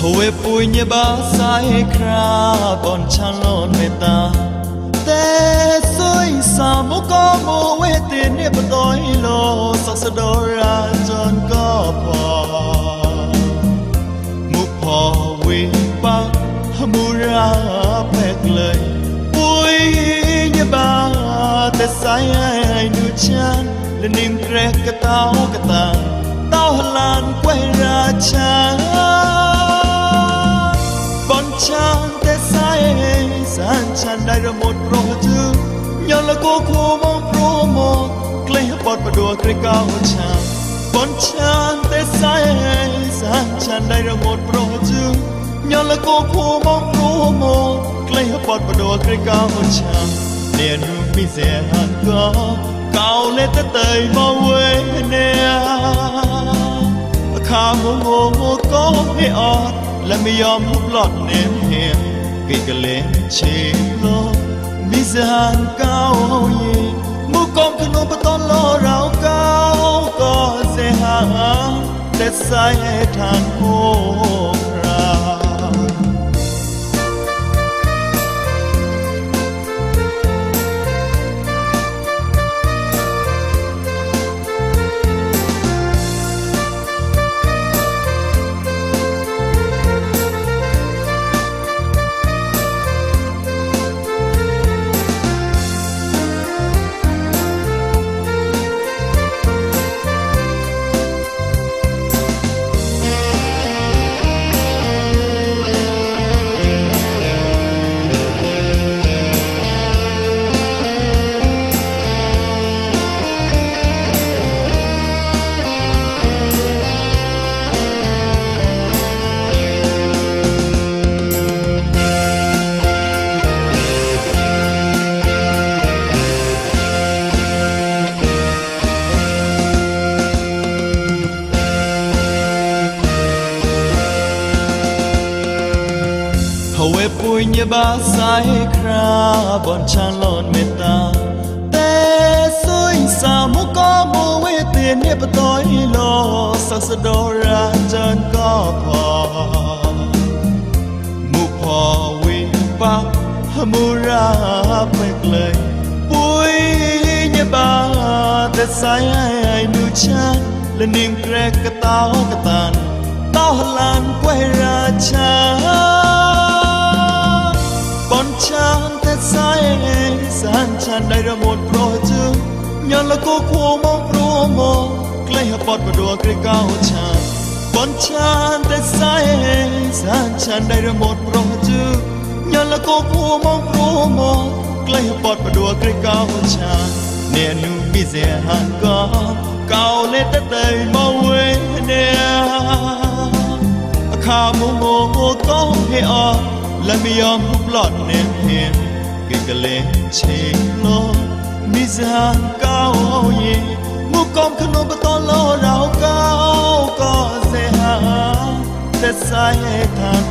Howe punya basai kra bon chalon meta te soi samu ko mo we te ne badoi lo saksadora jon ko pho mu pho we ba hamura pek lei punya ba te sai ai nu chan le nim kre ka ta tao lan quay ra cha chan te sai san chan dai ra một pro chu nhờ là cô khô mong pro mo clay bọt và đùa cười cao chan bon chan te sai san chan dai ra một pro chu nhờ là cô khô mong pro mo clay bọt và đùa cười cao chan liền mi dè hàn có cao lên tới tây mau quê nè khá ngô có hay ọt là mi yom lúc lọt nếm hiền kỳ cả lên chế lo mi gian cao gì mu con cứ nô bắt ton lo rau cao có dễ hàng để sai than khô ra Howe punya basai kra bon chalon meta te soi samu ko mo we te ne patoi lo saksadora jan ko pho mu pho we ba hamura pek lei punya ba te sai ai nu chan le nim krek ka tan tao lan quay ra cha bon chan te sai san chan dai ra một pro chu nhờ là cô khô mong pro mo clay bọt và đùa cười cao chan bon chan te sai san chan dai ra một pro chu nhờ là cô khô mong pro mo clay bọt và đùa cười cao chan nè nu mi dè han có cao lên tới tây mau quê nè khá ngô có hay ọt là mi yom lúc lọt nếm hiền kỳ cả lên chế lo mi gian cao gì mu con khăn nô bắt to lo rau cao có dễ hà te sai than